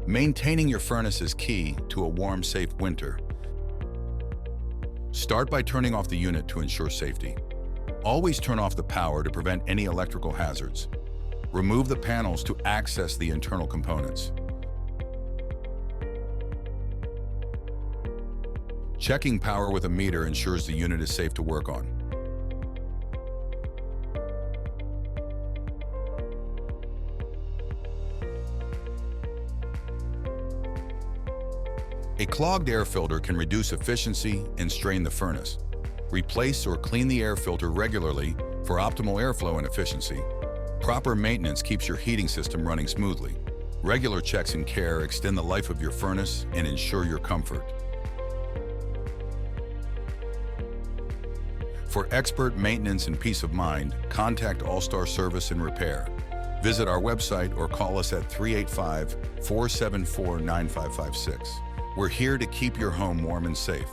Maintaining your furnace is key to a warm, safe winter. Start by turning off the unit to ensure safety. Always turn off the power to prevent any electrical hazards. Remove the panels to access the internal components. Checking power with a meter ensures the unit is safe to work on. A clogged air filter can reduce efficiency and strain the furnace. Replace or clean the air filter regularly for optimal airflow and efficiency. Proper maintenance keeps your heating system running smoothly. Regular checks and care extend the life of your furnace and ensure your comfort. For expert maintenance and peace of mind, contact Allstar Service and Repair. Visit our website or call us at 385-474-9556. We're here to keep your home warm and safe.